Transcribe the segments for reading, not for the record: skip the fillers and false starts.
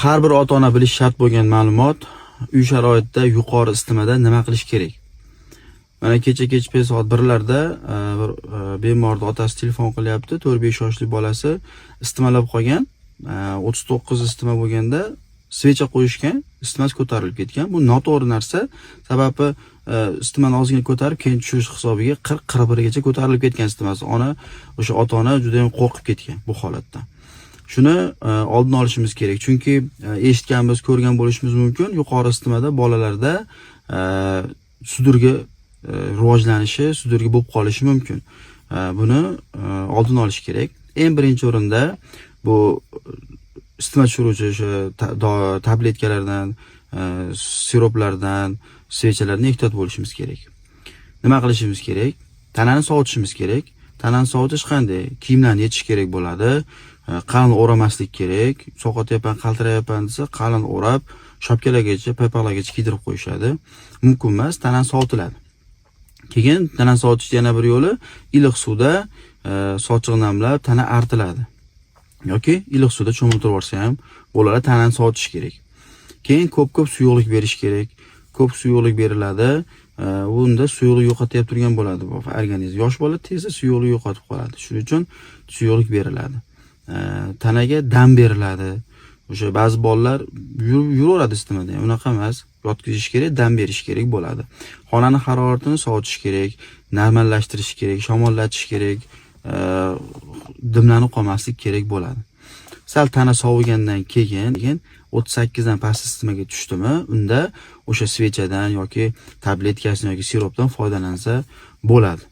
Har bir ota-ona bilish shart bo'lgan ma'lumot, uy sharoitida yuqori isitmada nima qilish kerak? Mana kech soat 1larda bir bemorning otasi telefon qilyapti. 4-5 yoshli bolasi istimalab qolgan. 39 isitma bo'lganda svecha qo'yishgan, isitmasi ko'tarilib ketgan. Bu noto'g'ri narsa. Sababi isitmani ozgina ko'tarib, keyin tushish hisobiga 40-41 gacha ko'tarilib ketgan isitmasi. O'sha ota-ona juda ham qo'rqib ketgan bu holatdan. Shuni oldini olishimiz kerak. Chunki eshitganmiz, ko'rgan bo'lishimiz mumkin. Yuqori isitmada bolalarda sudurga rivojlanishi, sudurga bo'lib qolishi mumkin. Buni oldini olish kerak. Eng birinchi o'rinda bu isitma tushiruvchi o'sha tabletkalardan, siroplardan, svechalardan ehtiyot bo'lishimiz kerak. Nima qilishimiz kerak? Tanani sovutishimiz kerak. Tanani sovutish qanday? Kiyimlarni yechish kerak bo'ladi. Qalin o'ramaslik kerak. Soqotyapman, qaltirayapman desa, qalin o'rab, shapkalargacha, paypoqlargacha kiydirib qo'yishadi. Mumkin emas, tanani sovutiladi. Keyin tanani sovutish yana bir yo'li, iliq suvda sochiq namlab tana artiladi. Yoki iliq suvda cho'miltirib yuborsa ham bolalar tanani sovutish kerak. Keyin ko'p suyuqlik berish kerak. Ko'p suyuqlik beriladi. Bunda suyuqlik yo'qotib turgan bo'ladi bu organizm. Yosh bola tezda suyuqlik yo'qotib qoladi. Shuning uchun suyuqlik beriladi. Tanaga dam beriladi. O'sha ba'zi bolalar yuraveradi isitmada. Unaqa emas. Yotqizish kerak, dam berish kerak bo'ladi. Xonani haroratini sovutish kerak, normallashtirish kerak, shamollatish kerak, dimlanib qolmaslik kerak bo'ladi. Sal tana sovigandan keyin 38 dan past isitmaga tushdimi, unda o'sha svechadan yoki tabletkasidan yoki siropdan foydalansa bo'ladi.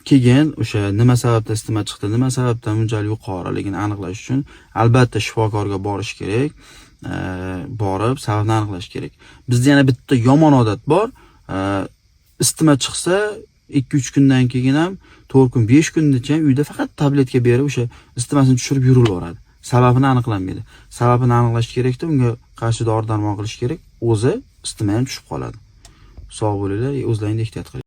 Keyin o'sha nima sababdan isitma chiqdi, nima sababdan bunchalik yuqoriligini aniqlash uchun albatta shifokorga borish kerak. Borib sababni aniqlash kerak. Bizda yana bitta yomon odat bor. Isitma chiqsa 2-3 kundan keyin ham 4 kun, 5 kungacha uyda faqat tabletka berib o'sha isitmasini tushirib yurilaveradi. Sababini aniqlanmaydi. Sababini aniqlash kerakda, unga qarshi dori-darmon qilish kerak. O'zi isitma ham tushib qoladi. Sog' bo'linglar, o'zlaringiz ehtiyot qiling.